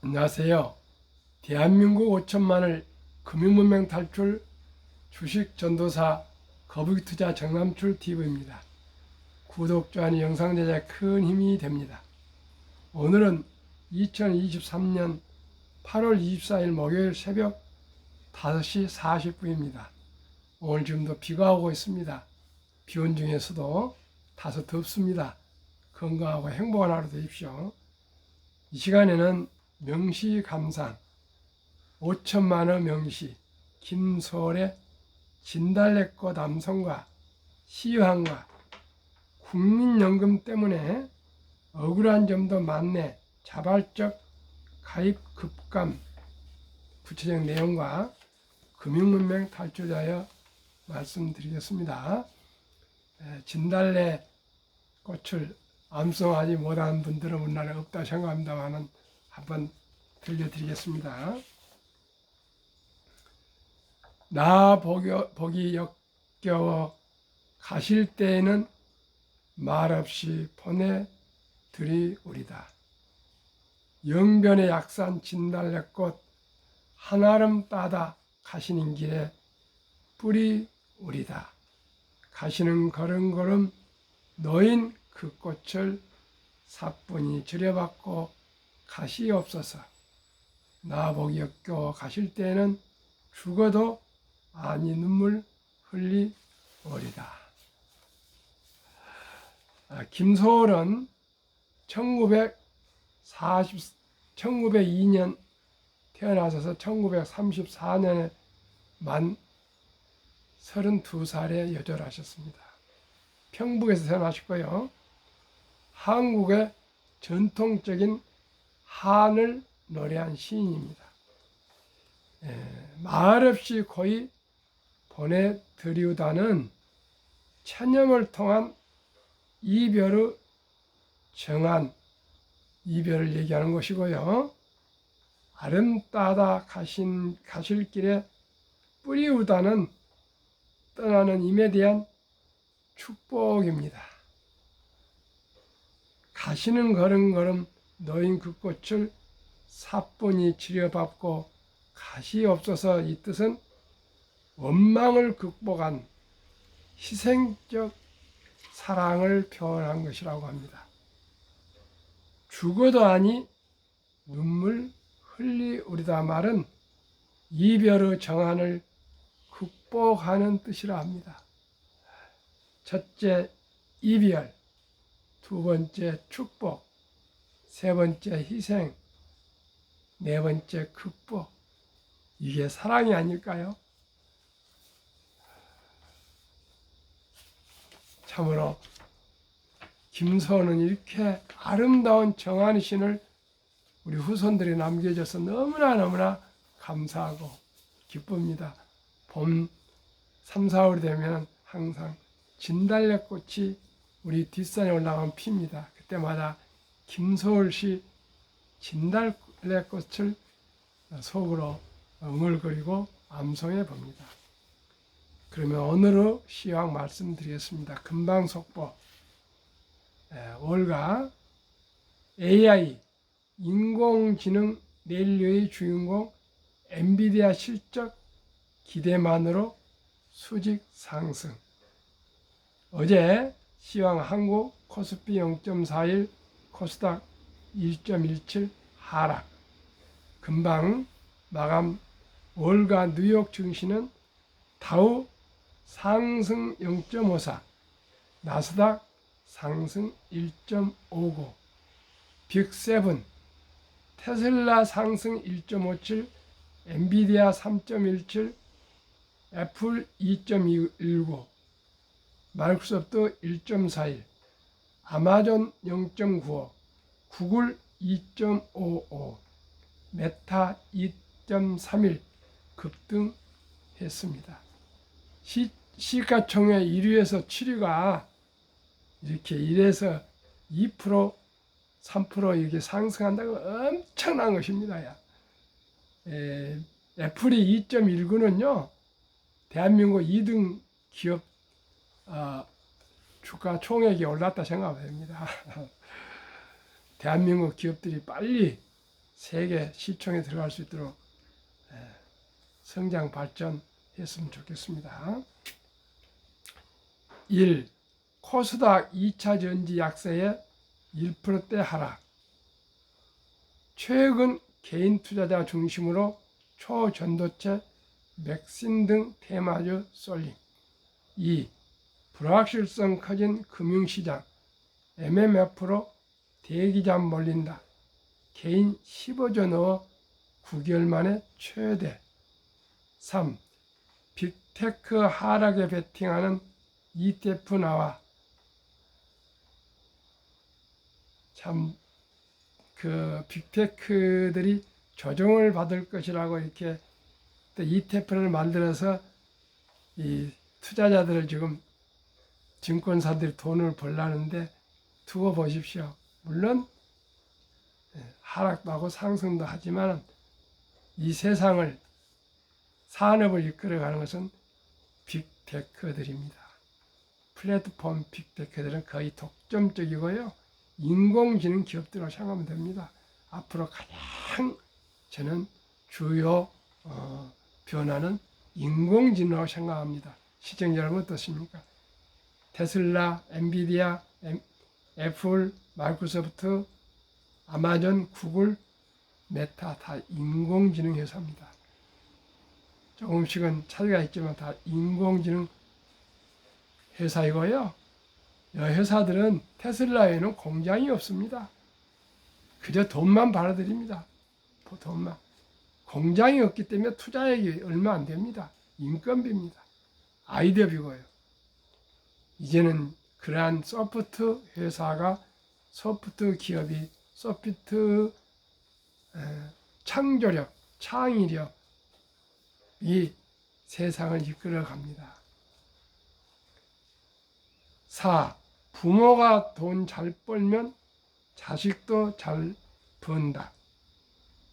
안녕하세요. 대한민국 5천만을 금융문명 탈출 주식 전도사 거북이투자 정남출 TV입니다. 구독, 좋아요, 영상 제작에 큰 힘이 됩니다. 오늘은 2023년 8월 24일 목요일 새벽 5시 40분입니다. 오늘 지금도 비가 오고 있습니다. 비온 중에서도 다소 덥습니다. 건강하고 행복한 하루 되십시오. 이 시간에는 명시감상 5천만원 명시 김소월의 진달래꽃 남성과 시황과 국민연금 때문에 억울한 점도 많네 자발적 가입 급감 구체적 내용과 금융문명 탈출자여 말씀드리겠습니다. 진달래 꽃을 암송하지 못하는 분들은 우리나라에 없다 생각합니다만 한번 들려드리겠습니다. 나 보기 역겨워 가실 때에는 말없이 보내드리우리다. 영변의 약산 진달래꽃 한아름 따다 가시는 길에 뿌리우리다. 가시는 걸음걸음 놓인 그 꽃을 사뿐히 들여받고 가시옵소서. 나보기 역겨워 가실 때에는 죽어도 아니 눈물 흘리오리다. 김소월은 1902년 태어나셔서 1934년에 만 32살에 여절하셨습니다. 평북에서 태어나셨고요. 한국의 전통적인 한을 노래한 시인입니다. 말없이 고이 보내드리우다는 체념을 통한 이별의 정한 이별을 얘기하는 것이고요. 아름따다 가실 길에 뿌리우다는 떠나는 임에 대한 축복입니다. 가시는 걸음걸음 놓인 그 꽃을 사뿐히 지려받고 가시옵소서. 이 뜻은 원망을 극복한 희생적 사랑을 표현한 것이라고 합니다. 죽어도 아니 눈물 흘리우리다 말은 이별의 정한을 극복하는 뜻이라 합니다. 첫째 이별, 두 번째 축복, 세 번째 희생, 네 번째 극복. 이게 사랑이 아닐까요? 참으로 김소월은 이렇게 아름다운 정한 신을 우리 후손들이 남겨줘서 너무나 감사하고 기쁩니다. 봄 3, 4월이 되면 항상 진달래꽃이 우리 뒷산에 올라가면 핍니다. 그때마다 김소월씨 진달래꽃을 속으로 응얼거리고 암송해 봅니다. 그러면 오늘의 시황 말씀드리겠습니다. 금방속보 월가 AI 인공지능 랠리의 주인공 엔비디아 실적 기대만으로 수직 상승. 어제 시황 한국 코스피 0.41 코스닥 1.17 하락. 금방 마감 월가 뉴욕 증시는 다우 상승 0.54, 나스닥 상승 1.59, 빅7 테슬라 상승 1.57, 엔비디아 3.17, 애플 2.19, 마이크로소프트 1.41, 아마존 0.95, 구글 2.55, 메타 2.31 급등했습니다. 시가총액 1위에서 7위가 이렇게 1에서 2%, 3% 이렇게 상승한다고 엄청난 것입니다. 애플이 2.19는요, 대한민국 2등 기업 주가 총액이 올랐다 생각합니다. 대한민국 기업들이 빨리 세계 시총에 들어갈 수 있도록 성장 발전했으면 좋겠습니다. 1. 코스닥 2차 전지 약세에 1%대 하락. 최근 개인 투자자 중심으로 초전도체, 백신 등 테마주 쏠림. 2. 불확실성 커진 금융시장, MMF로 대기자 몰린다. 개인 15조 넣어 9개월 만에 최대. 3. 빅테크 하락에 베팅하는 ETF 나와. 참 그 빅테크들이 조정을 받을 것이라고 이렇게 ETF를 만들어서 이 투자자들을 지금 증권사들이 돈을 벌라는데 두고 보십시오. 물론 하락도 하고 상승도 하지만 이 세상을 산업을 이끌어가는 것은 빅테크들입니다. 플랫폼 빅테크들은 거의 독점적이고요. 인공지능 기업들로 생각하면 됩니다. 앞으로 가장 저는 주요 변화는 인공지능이라고 생각합니다. 시청자 여러분 어떻습니까? 테슬라, 엔비디아, 애플, 마이크로소프트, 아마존, 구글, 메타 다 인공지능 회사입니다. 조금씩은 차이가 있지만 다 인공지능 회사이고요. 이 회사들은 테슬라에는 공장이 없습니다. 그저 돈만 벌어들입니다. 돈만. 공장이 없기 때문에 투자액이 얼마 안 됩니다. 인건비입니다. 아이디어비고요. 이제는 그러한 소프트 회사가, 소프트 기업이, 소프트 창조력, 창의력, 이 세상을 이끌어 갑니다. 4. 부모가 돈 잘 벌면 자식도 잘 번다.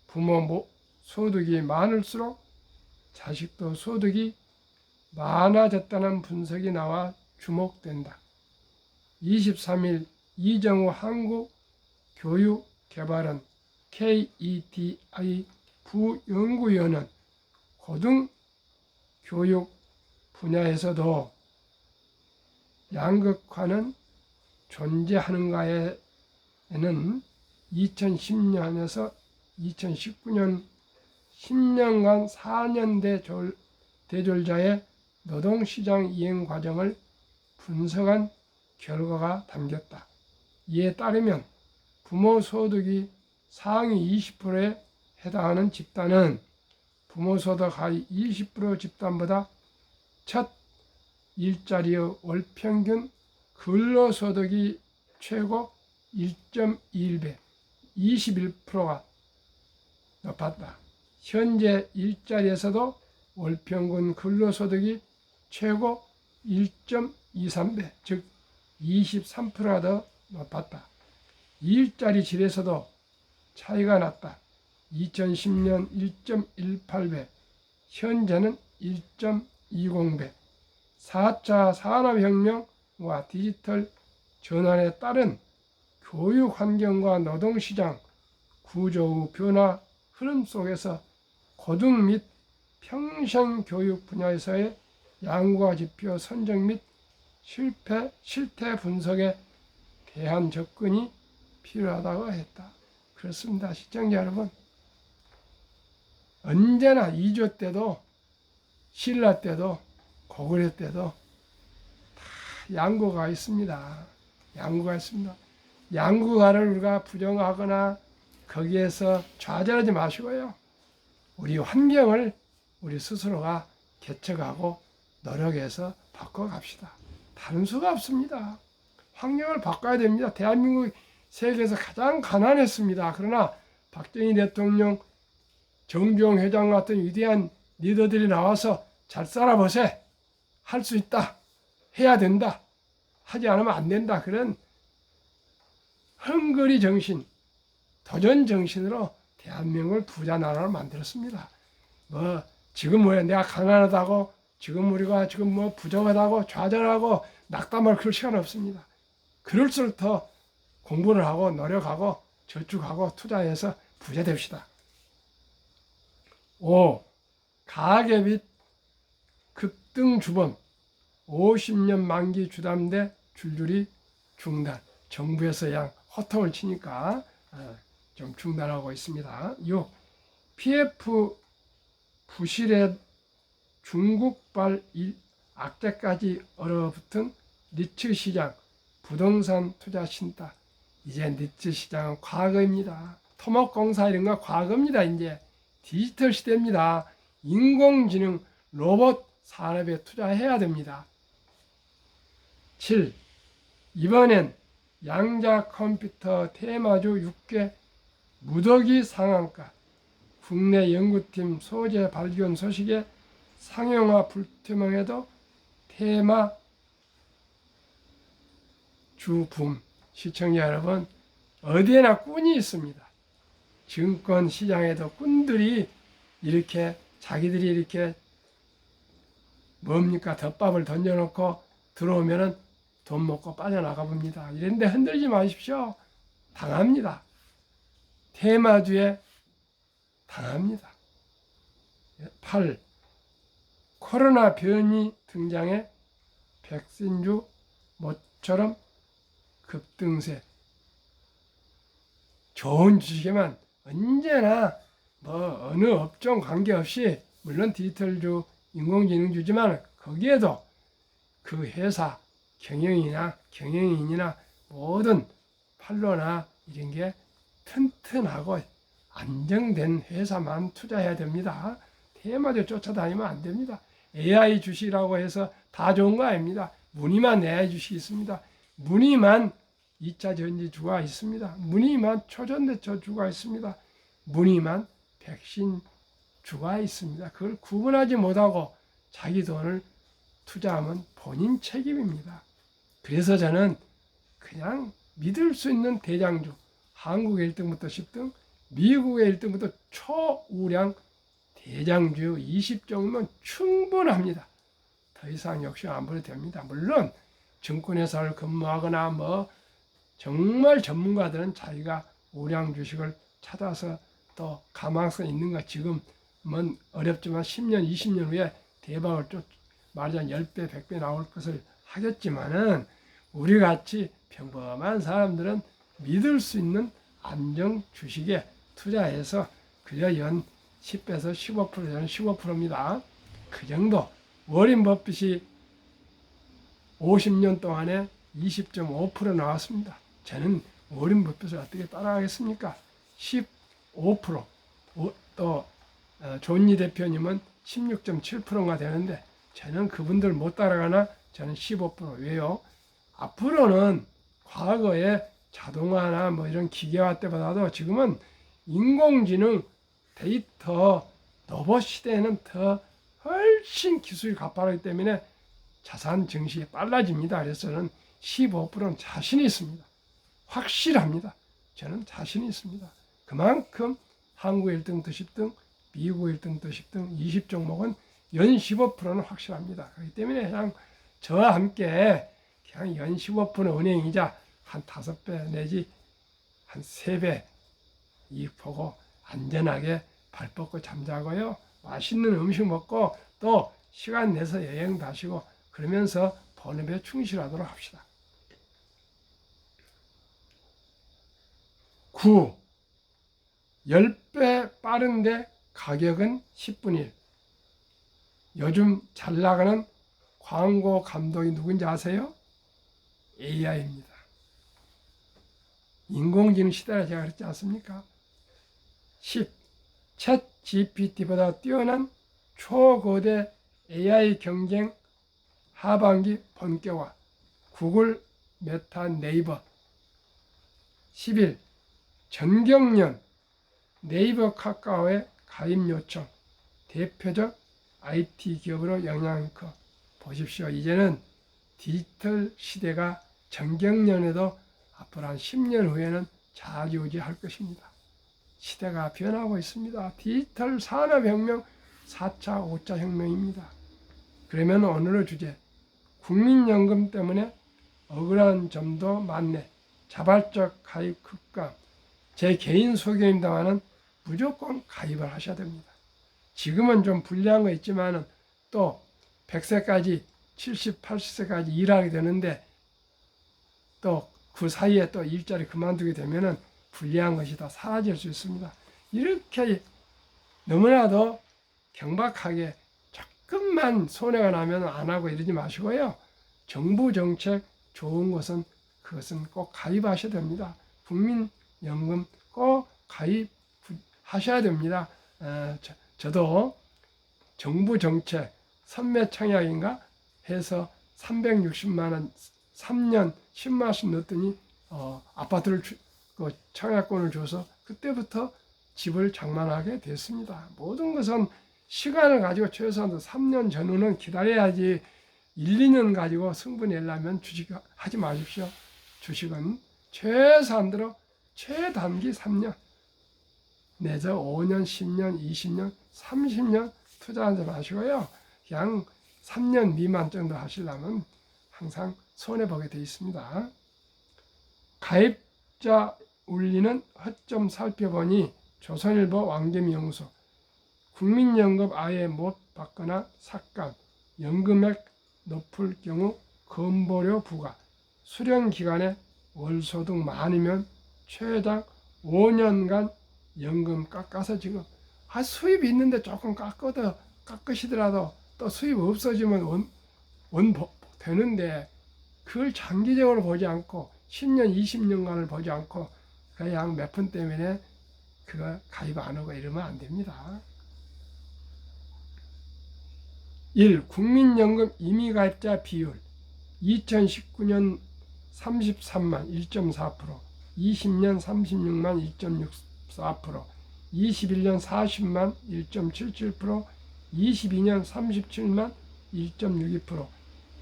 부모 소득이 많을수록 자식도 소득이 많아졌다는 분석이 나와 주목된다. 23일 이정우 한국교육개발원 KETI 부연구위원은 고등교육 분야에서도 양극화는 존재하는가에는 2010년에서 2019년 10년간 4년 대졸자의 노동시장 이행 과정을 분석한 결과가 담겼다. 이에 따르면 부모 소득이 상위 20%에 해당하는 집단은 부모 소득 하위 20% 집단보다 첫 일자리의 월평균 근로소득이 최고 1.21배, 21%가 높았다. 현재 일자리에서도 월평균 근로소득이 최고 1.23배, 즉 23%가 더 높았다. 일자리 질에서도 차이가 났다. 2010년 1.18배, 현재는 1.20배. 4차 산업혁명과 디지털 전환에 따른 교육 환경과 노동시장 구조의 변화 흐름 속에서 고등 및 평생교육 분야에서의 양과 지표 선정 및 실태 분석에 대한 접근이 필요하다고 했다. 그렇습니다. 시청자 여러분, 언제나 2조 때도 신라 때도 고구려 때도 다 양구가 있습니다. 양구가 있습니다. 양구가를 우리가 부정하거나 거기에서 좌절하지 마시고요. 우리 환경을 우리 스스로가 개척하고 노력해서 바꿔갑시다. 다른 수가 없습니다. 환경을 바꿔야 됩니다. 대한민국이 세계에서 가장 가난했습니다. 그러나 박정희 대통령, 정주영 회장 같은 위대한 리더들이 나와서 잘 살아보세. 할 수 있다. 해야 된다. 하지 않으면 안 된다. 그런 헝그리 정신, 도전 정신으로 대한민국을 부자 나라로 만들었습니다. 지금 내가 가난하다고, 지금 우리가 지금 부족하다고 좌절하고 낙담할 그럴 시간 없습니다. 그럴수록 더 공부를 하고 노력하고 저축하고 투자해서 부자 됩시다. 5. 가계 빚 급등 주범 50년 만기 주담대 줄줄이 중단. 정부에서 양 허통을 치니까 좀 중단하고 있습니다. 6. PF 부실의 중국발 악재까지 얼어붙은 니츠 시장 부동산 투자 신다. 이제 니츠 시장은 과거입니다. 토목공사 이런 거 과거입니다. 이제 디지털 시대입니다. 인공지능 로봇 산업에 투자해야 됩니다. 7. 이번엔 양자 컴퓨터 테마주 6개 무더기 상한가 국내 연구팀 소재 발견 소식에 상용화 불투명해도 테마 주붐. 시청자 여러분, 어디에나 꾼이 있습니다. 증권 시장에도 꾼들이 이렇게 자기들이 이렇게 뭡니까 덮밥을 던져놓고 들어오면은 돈 먹고 빠져나가 봅니다. 이런데 흔들지 마십시오. 당합니다. 테마주에 당합니다. 8. 코로나 변이 등장해 백신주 모처럼 급등세. 좋은 주식에만 언제나 뭐 어느 업종 관계없이 물론 디지털주, 인공지능주지만 거기에도 그 회사 경영인이나 모든 판로나 이런 게 튼튼하고 안정된 회사만 투자해야 됩니다. 테마주 쫓아다니면 안 됩니다. AI 주식이라고 해서 다 좋은 거 아닙니다. 무늬만 AI 주식이 있습니다. 무늬만 2차 전지주가 있습니다. 무늬만 초전대처주가 있습니다. 무늬만 백신 주가 있습니다. 그걸 구분하지 못하고 자기 돈을 투자하면 본인 책임입니다. 그래서 저는 그냥 믿을 수 있는 대장주, 한국의 1등부터 10등, 미국의 1등부터 초우량 대장주 20종이면 충분합니다. 더 이상 욕심 안 부려도 됩니다. 물론 증권회사를 근무하거나 뭐 정말 전문가들은 자기가 우량 주식을 찾아서 또 가망성 있는 거 지금은 어렵지만 10년, 20년 후에 대박을 말하자면 10배, 100배 나올 것을 하겠지만은 우리 같이 평범한 사람들은 믿을 수 있는 안정 주식에 투자해서 그저 연 10배에서 15%, 연 15%입니다. 그 정도. 워린 버핏이 50년 동안에 20.5% 나왔습니다. 저는 워린 버핏을 어떻게 따라가겠습니까? 15%. 또 존니 대표님은 16.7%가 되는데 저는 그분들 못 따라가나 저는 15%. 왜요? 앞으로는 과거에 자동화나 뭐 이런 기계화 때보다도 지금은 인공지능, 데이터, 로봇 시대에는 더 훨씬 기술이 가파르기 때문에 자산 증식이 빨라집니다. 그래서 저는 15%는 자신이 있습니다. 확실합니다. 저는 자신이 있습니다. 그만큼 한국 1등부터 10등, 미국 1등부터 10등, 20종목은 연 15%는 확실합니다. 그렇기 때문에 그냥 저와 함께 그냥 연 15% 은행이자 한 5배 내지 한 3배 이익 보고 안전하게 발 뻗고 잠자고요. 맛있는 음식 먹고 또 시간 내서 여행 가시고 그러면서 본업에 충실하도록 합시다. 9. 10배 빠른데 가격은 10분의 1. 요즘 잘 나가는 광고 감독이 누군지 아세요? AI입니다. 인공지능 시대라 제가 그랬지 않습니까? 10. 챗 GPT보다 뛰어난 초거대 AI 경쟁 하반기 본격화. 구글, 메타, 네이버. 11. 전경련 네이버 카카오의 가입 요청. 대표적 IT 기업으로 영향을 커. 보십시오. 이제는 디지털 시대가 전경련에도 앞으로 한 10년 후에는 좌지우지할 것입니다. 시대가 변하고 있습니다. 디지털 산업혁명 4차, 5차 혁명입니다. 그러면 오늘의 주제, 국민연금 때문에 억울한 점도 많네. 자발적 가입 급감. 제 개인 소견입니다마는 무조건 가입을 하셔야 됩니다. 지금은 좀 불리한 거 있지만은 또 100세까지 70, 80세까지 일하게 되는데 또 그 사이에 또 일자리 그만두게 되면은 불리한 것이 다 사라질 수 있습니다. 이렇게 너무나도 경박하게 조금만 손해가 나면 안 하고 이러지 마시고요. 정부 정책 좋은 것은 그것은 꼭 가입하셔야 됩니다. 국민연금 꼭 가입하셔야 됩니다. 저도 정부 정책 선매청약인가 해서 360만 원 3년 10만 원씩 넣었더니 아파트를 그 청약권을 줘서 그때부터 집을 장만하게 됐습니다. 모든 것은 시간을 가지고 최소한 3년 전후는 기다려야지 1, 2년 가지고 승부 내려면 주식 하지 마십시오. 주식은 최소한대로 최단기 3년 내서 5년, 10년, 20년, 30년 투자하지 마시고요. 그냥 3년 미만 정도 하시려면 항상 손해보게 되어 있습니다. 가입자 울리는 허점 살펴보니 조선일보 왕개미연구소 국민연금 아예 못 받거나 삭감, 연금액 높을 경우 건보료 부과, 수령기간에 월소득 많으면 최장 5년간 연금 깎아서 지금 수입이 있는데 조금 깎으시더라도 또 수입 없어지면 원 되는데 그걸 장기적으로 보지 않고 10년, 20년간을 보지 않고 그냥 몇 푼 때문에 그거 가입 안 하고 이러면 안 됩니다. 1. 국민연금 임의가입자 비율 2019년 33만 1.4%, 20년 36만 1.64%, 21년 40만 1.77%, 22년 37만 1.62%,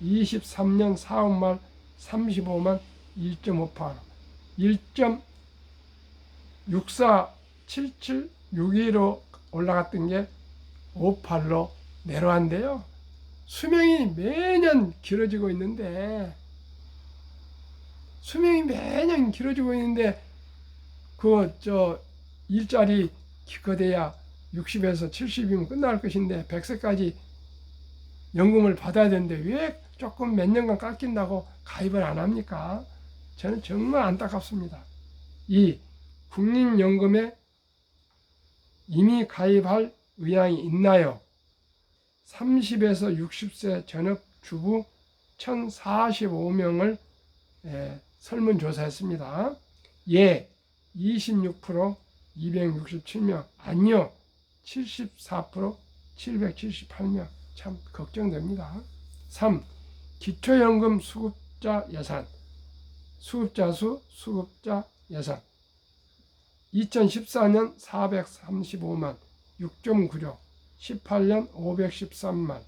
23년 4만 35만 1.58%, 1.647762로 올라갔던 게 58로 내려왔는데요. 수명이 매년 길어지고 있는데 일자리 기껏해야 60에서 70이면 끝날 것인데 100세까지 연금을 받아야 되는데 왜 조금 몇 년간 깎인다고 가입을 안 합니까? 저는 정말 안타깝습니다. 2. 국민연금에 이미 가입할 의향이 있나요? 30에서 60세 전업 주부 1045명을 설문조사했습니다. 예, 26%, 267명, 아니요, 74%, 778명. 참 걱정됩니다. 3. 기초연금 수급자 예산, 수급자 수, 수급자 예산 2014년 435만 6.9조, 18년 513만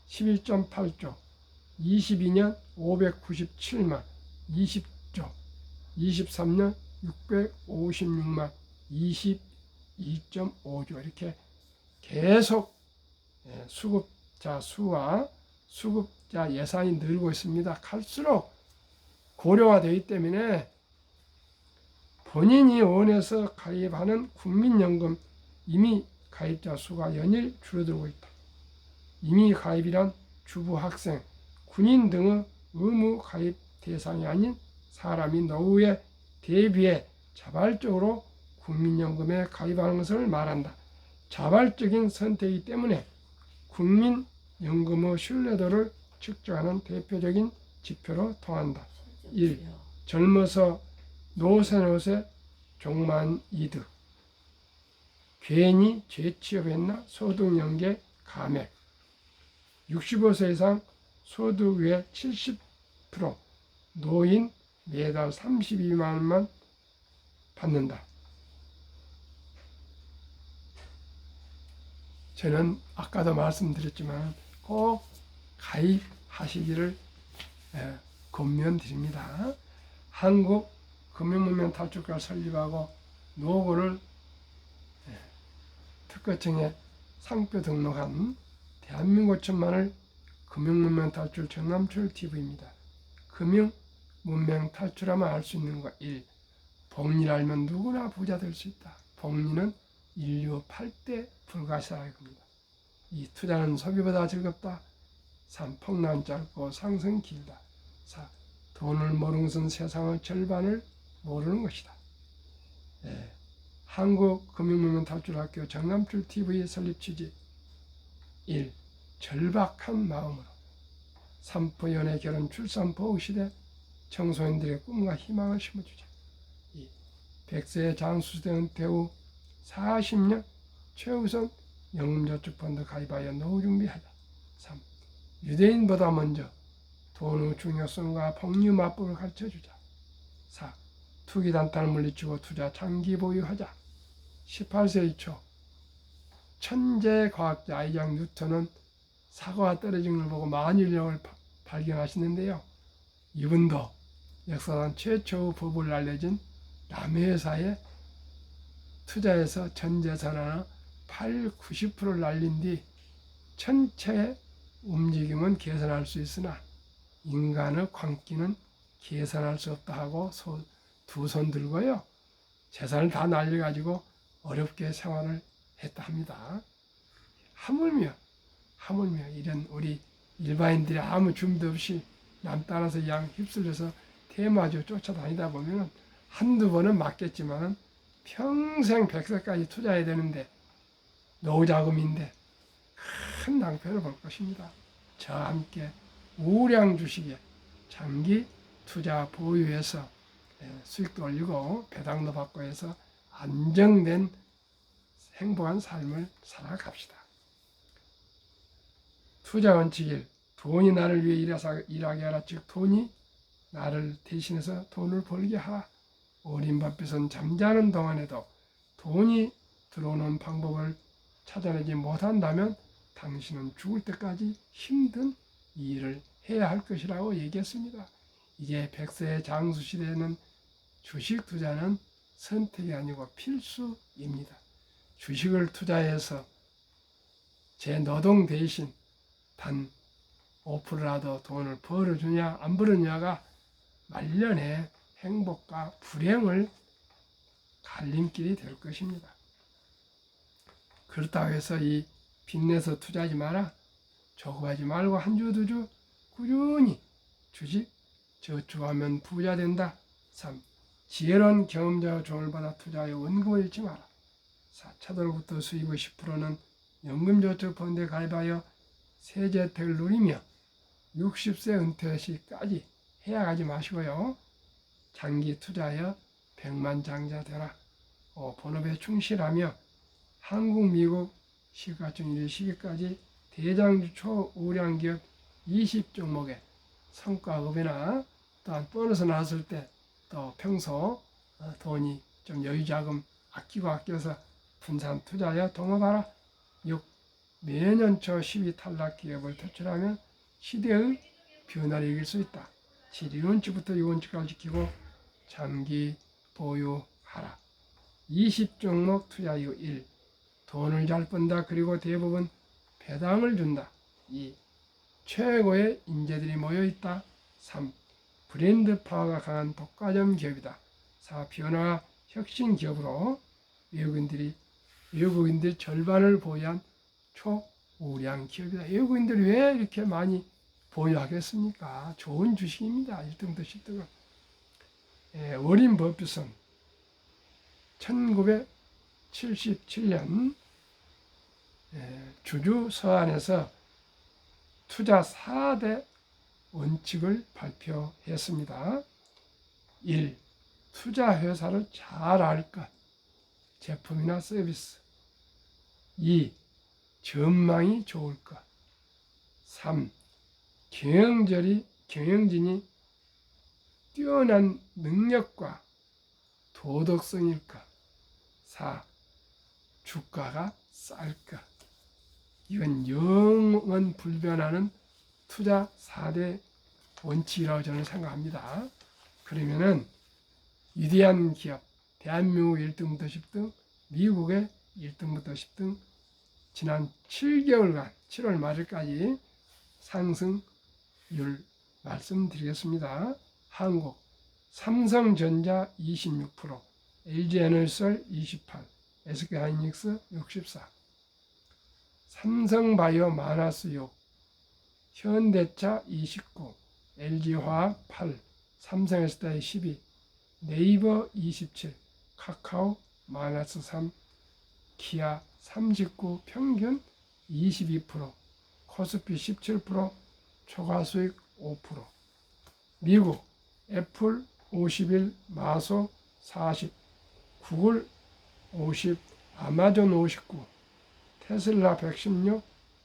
11.8조, 22년 597만 20조, 23년 656만 22.5조 이렇게 계속 수급자 수와 수급자 예산이 늘고 있습니다. 갈수록 고령화되기 때문에 본인이 원해서 가입하는 국민연금 이미 가입자 수가 연일 줄어들고 있다. 이미 가입이란 주부, 학생, 군인 등의 의무 가입 대상이 아닌 사람이 노후에 대비해 자발적으로 국민연금에 가입하는 것을 말한다. 자발적인 선택이기 때문에 국민연금의 신뢰도를 측정하는 대표적인 지표로 통한다. 1. 젊어서 노세 종만 이득. 괜히 재취업했나 소득연계 감액. 65세 이상 소득 외 70%. 노인 매달 32만 원만 받는다. 저는 아까도 말씀드렸지만 꼭 가입하시기를 권면드립니다. 한국 금융문명탈출과 설립하고 노고를 특허청에 상표 등록한 대한민국 천만을 금융문명탈출 정남철TV입니다. 금융문명탈출하면 알 수 있는 것 1. 복리를 알면 누구나 부자 될 수 있다. 복리는 인류 8대 불가사의 겁니다. 2. 투자는 소비보다 즐겁다. 3. 폭락 짧고 상승 길다. 4. 돈을 모르는 것은 세상의 절반을 모르는 것이다. 예. 한국금융문명탈출학교 정남출 TV 설립 취지 1. 절박한 마음으로 산포 연애 결혼 출산 보호 시대 청소년들의 꿈과 희망을 심어주자. 2. 100세의 장수된 대우 40년 최우선 연금저축펀드 가입하여 노후 준비하자. 3. 유대인보다 먼저 돈의 중요성과 복리 맞법을 가르쳐주자. 4. 투기 단타를 물리치고 투자 장기 보유하자. 18세기 초 천재 과학자 아이작 뉴턴은 사과가 떨어진 걸 보고 만유인력을 발견하시는데요. 이분도 역사상 최초의 법을 알려진 남해회사에 투자해서 전 재산의 80~90%를 날린 뒤 천체의 움직임은 계산할 수 있으나 인간의 광기는 계산할 수 없다 하고 두 손 들고요. 재산을 다 날려가지고 어렵게 생활을 했다 합니다. 하물며 이런 우리 일반인들이 아무 준비도 없이 남 따라서 그냥 휩쓸려서 테마주 쫓아다니다 보면 한두 번은 맞겠지만 평생 100세까지 투자해야 되는데 노후자금인데 큰 낭패를 볼 것입니다. 저와 함께 우량 주식에 장기 투자 보유해서 수익도 올리고 배당도 받고 해서 안정된 행복한 삶을 살아갑시다. 투자 원칙 1. 돈이 나를 위해 일하게 하라. 즉 돈이 나를 대신해서 돈을 벌게 하라. 어린 밥빚은 잠자는 동안에도 돈이 들어오는 방법을 찾아내지 못한다면 당신은 죽을 때까지 힘든 일을 해야 할 것이라고 얘기했습니다. 이제 100세의 장수 시대에는 주식 투자는 선택이 아니고 필수입니다. 주식을 투자해서 제 노동 대신 단 5%라도 돈을 벌어주냐 안 벌어주냐가 말년의 행복과 불행을 갈림길이 될 것입니다. 그렇다고 해서 이 빚내서 투자하지 마라. 조급하지 말고 한 주 두 주 꾸준히 주식 저축하면 부자 된다. 3. 지혜로운 경험자의 조언을 받아 투자하여 원금을 잃지 마라. 4. 차돌부터 수입의 10%는 연금저축펀드에 가입하여 세제 혜택을 누리며 60세 은퇴 시까지 해약하지 마시고요. 장기 투자하여 백만장자 되라. 본업에 충실하며 한국, 미국 시가총액 시기까지 대장주 초우량기업 20종목의 성과급이나 또한 보너스 나왔을 때 또 평소 돈이 좀 여유자금 아껴서 분산 투자하여 동업하라. 6. 매년 초 12 탈락 기업을 퇴출하면 시대의 변화를 이길 수 있다. 7. 1원칙부터 6원칙까지 지키고 장기 보유하라. 20종목 투자 이후 1. 돈을 잘 번다. 그리고 대부분 배당을 준다. 2. 최고의 인재들이 모여있다. 3. 브랜드 파워가 강한 독과점 기업이다. 4. 변화 혁신 기업으로 외국인들이 절반을 보유한 초우량 기업이다. 외국인들이 왜 이렇게 많이 보유하겠습니까? 좋은 주식입니다. 1등부터 10등은. 워린 버핏은 1977년 주주 서한에서 투자 4대 원칙을 발표했습니다. 1. 투자 회사를 잘 알 것, 제품이나 서비스. 2. 전망이 좋을 것. 3. 경영진이 뛰어난 능력과 도덕성일 것. 4. 주가가 쌀 것. 이건 영원 불변하는 투자 4대 원칙이라고 저는 생각합니다. 그러면은 위대한 기업, 대한민국 1등부터 10등, 미국의 1등부터 10등, 지난 7개월간 7월 말일까지 상승률 말씀드리겠습니다. 한국 삼성전자 26%, LG에너지솔 28%, SK하이닉스 64, 삼성바이오 마이너스 6, 현대차 29, LG화학 8, 삼성에스타이 12, 네이버 27, 카카오 마이너스 3, 기아 39, 평균 22%, 코스피 17%, 초과수익 5%. 미국 애플 51, 마소 40, 구글 50, 아마존 59, 테슬라 116,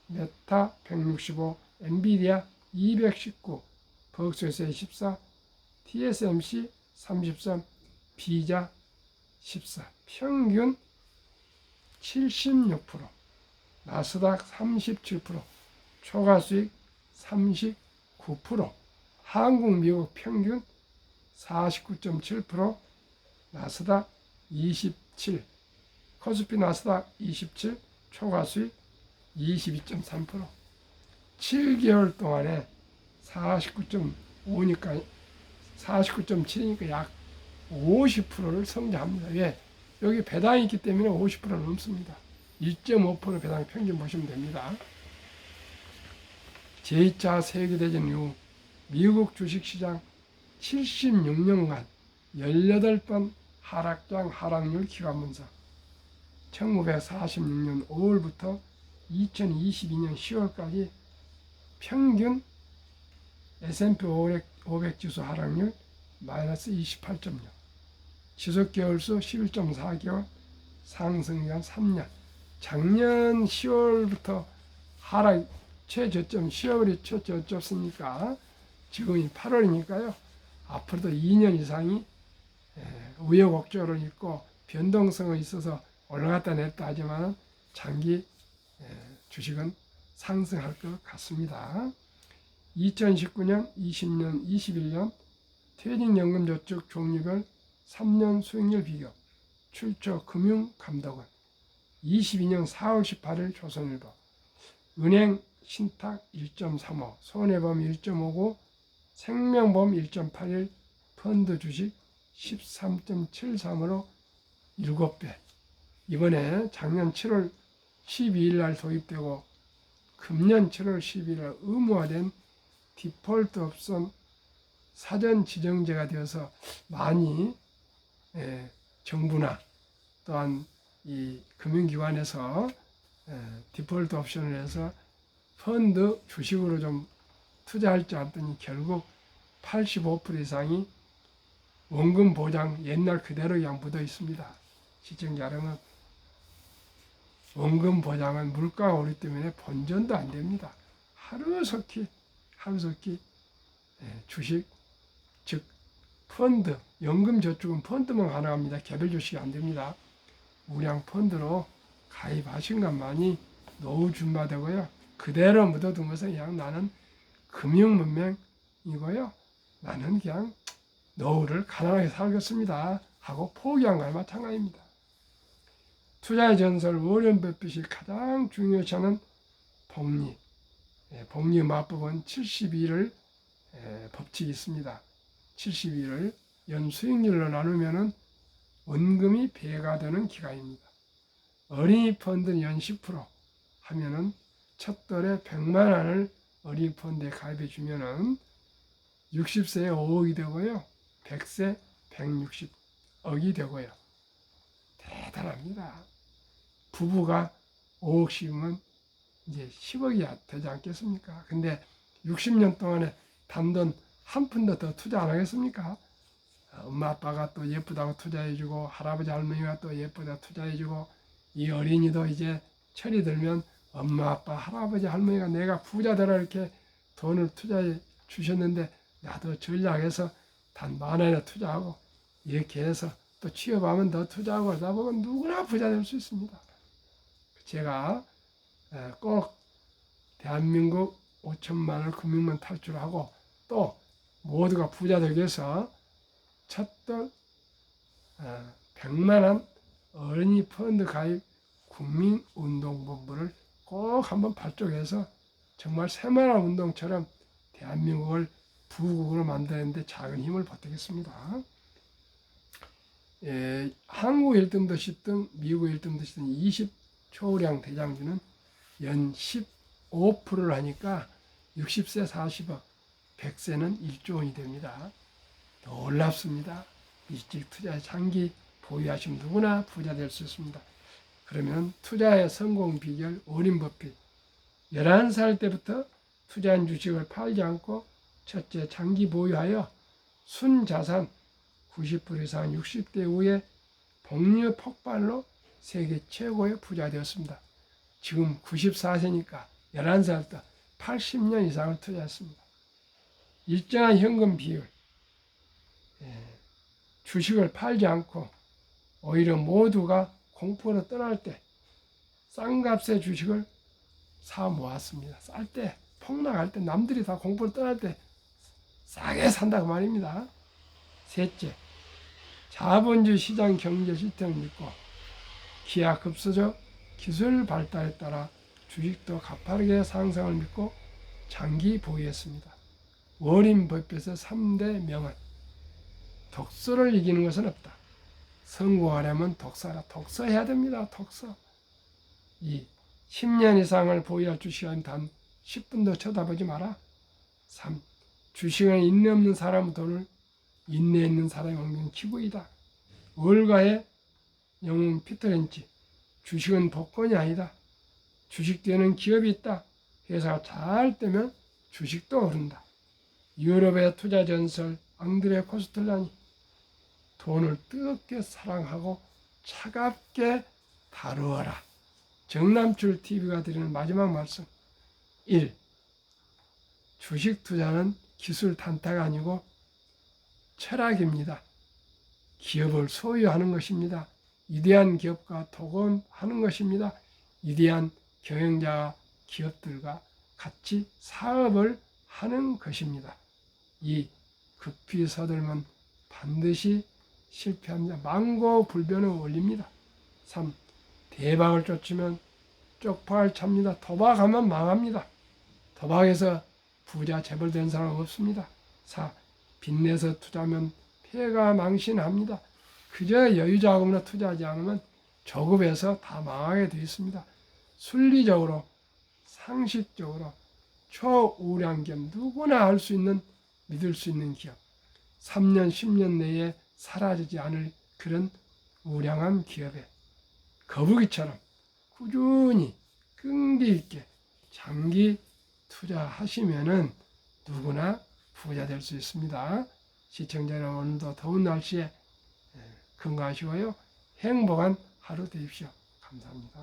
메타 165, 엔비디아 219, 버크셔 14, TSMC 33, 비자 14, 평균 76%, 나스닥 37%, 초과수익 39%, 한국 미국 평균 49.7%, 나스닥 27, 코스피 나스닥 27, 초과수익 22.3%. 7개월 동안에 49.5니까 49.7이니까 약 50%를 성장합니다. 왜? 여기 배당이 있기 때문에 50%를 넘습니다. 1.5% 배당 평균 보시면 됩니다. 제2차 세계대전 이후 미국 주식시장 76년간 18번 하락장 하락률 기관분석, 1946년 5월부터 2022년 10월까지 평균 S&P 500 지수 하락률 마이너스 28.6, 지속개월수 11.4개월, 상승기간 3년. 작년 10월부터 하락 최저점 10월이 최저점이니까 지금이 8월이니까요. 앞으로도 2년 이상이 우여곡절을 있고 변동성이 있어서 올라갔다 냈다 하지만 장기 주식은 상승할 것 같습니다. 2019년, 20년, 21년 퇴직연금저축 종류별 3년 수익률 비교, 출처 금융감독원, 22년 4월 18일 조선일보, 은행 신탁 1.35, 손해보험 1.59, 생명보험 1.81, 펀드 주식 13.73으로 7배. 이번에 작년 7월 12일 날 도입되고 금년 7월 12일 날 의무화된 디폴트 옵션 사전 지정제가 되어서 많이 정부나 또한 이 금융기관에서 디폴트 옵션을 해서 펀드 주식으로 좀 투자할 줄 알았더니 결국 85% 이상이 원금 보장 옛날 그대로 그냥 묻어 있습니다. 시청자 여러분, 원금 보장은 물가가 오르기 때문에 본전도 안 됩니다. 하루속히 주식, 즉 펀드, 연금저축은 펀드만 가능합니다. 개별 주식이 안 됩니다. 우량 펀드로 가입하신 것만이 노후 준바되고요. 그대로 묻어둔 것은 그냥 나는 금융문맹이고요. 나는 그냥 노후를 가난하게 살겠습니다 하고 포기한 거나 마찬가지입니다. 투자의 전설 워런 버핏이 가장 중요시하는 복리, 복리 마법은 72를 법칙이 있습니다. 72를 연 수익률로 나누면 원금이 배가 되는 기간입니다. 어린이 펀드는 연 10% 하면은 첫 달에 100만 원을 어린이 펀드에 가입해 주면은 60세에 5억이 되고요. 100세 160억이 되고요. 대단합니다. 부부가 5억씩이면 이제 10억이 되지 않겠습니까? 근데 60년 동안에 단돈 한 푼도 더 투자 안 하겠습니까? 엄마 아빠가 또 예쁘다고 투자해주고 할아버지 할머니가 또 예쁘다고 투자해주고 이 어린이도 이제 철이 들면 엄마 아빠 할아버지 할머니가 내가 부자 되라 이렇게 돈을 투자해 주셨는데 나도 전략해서 단 10,000원이나 투자하고 이렇게 해서 또 취업하면 더 투자하고 그러다 보면 누구나 부자 될 수 있습니다. 제가 꼭 대한민국 5천만 원 금융만 탈출하고 또 모두가 부자 되기 위해서 첫달 100만 원 어린이 펀드 가입 국민운동본부를 꼭 한번 발족해서 정말 새마을 운동처럼 대한민국을 부국으로 만드는데 작은 힘을 보태겠습니다. 한국 1등 도시 등 미국 1등 도시 등 20 초우량 대장주는 연 15%를 하니까 60세 40억, 100세는 1조 원이 됩니다. 놀랍습니다. 일찍 투자에 장기 보유하시면 누구나 부자 될 수 있습니다. 그러면 투자의 성공 비결 워렌 버핏. 11살 때부터 투자한 주식을 팔지 않고 첫째 장기 보유하여 순자산 90% 이상 60대 이후에 복리의 폭발로 세계 최고의 부자 되었습니다. 지금 94세니까 11살 때 80년 이상을 투자했습니다. 일정한 현금 비율, 주식을 팔지 않고 오히려 모두가 공포로 떠날 때 싼 값의 주식을 사 모았습니다. 쌀 때, 폭락할 때, 남들이 다 공포로 떠날 때 싸게 산다고 말입니다. 셋째, 자본주의 시장 경제 시스템을 믿고 기하급수적 기술 발달에 따라 주식도 가파르게 상승을 믿고 장기 보유했습니다. 워렌 버핏의 3대 명언. 독서를 이기는 것은 없다. 성공하려면 독서하라. 독서해야 됩니다. 독서. 2. 10년 이상을 보유할 주식은 단 10분도 쳐다보지 마라. 3. 주식은 인내 없는 사람의 돈을 인내 있는 사람이 먹는 기구이다. 월가의 영웅 피터 린치. 주식은 복권이 아니다. 주식 되는 기업이 있다. 회사가 잘 되면 주식도 오른다. 유럽의 투자 전설 앙드레 코스텔라니. 돈을 뜨겁게 사랑하고 차갑게 다루어라. 정남출 TV가 드리는 마지막 말씀. 1. 주식 투자는 기술 탄타가 아니고 철학입니다. 기업을 소유하는 것입니다. 위대한 기업과 도금하는 것입니다. 위대한 경영자와 기업들과 같이 사업을 하는 것입니다. 2. 급히 서들면 반드시 실패합니다. 망고불변의 원리입니다. 3. 대박을 쫓으면 쪽박을 찹니다. 도박하면 망합니다. 도박에서 부자 재벌된 사람 없습니다. 4. 빚내서 투자하면 폐가 망신합니다. 그저 여유자금으로 투자하지 않으면 조급해서 다 망하게 되어 있습니다. 순리적으로, 상식적으로 초우량 기업, 누구나 할 수 있는, 믿을 수 있는 기업. 3년, 10년 내에 사라지지 않을 그런 우량한 기업에 거북이처럼 꾸준히 끈기 있게 장기 투자하시면은 누구나 부자 될 수 있습니다. 시청자 여러분, 오늘도 더운 날씨에 건강하시고요. 행복한 하루 되십시오. 감사합니다.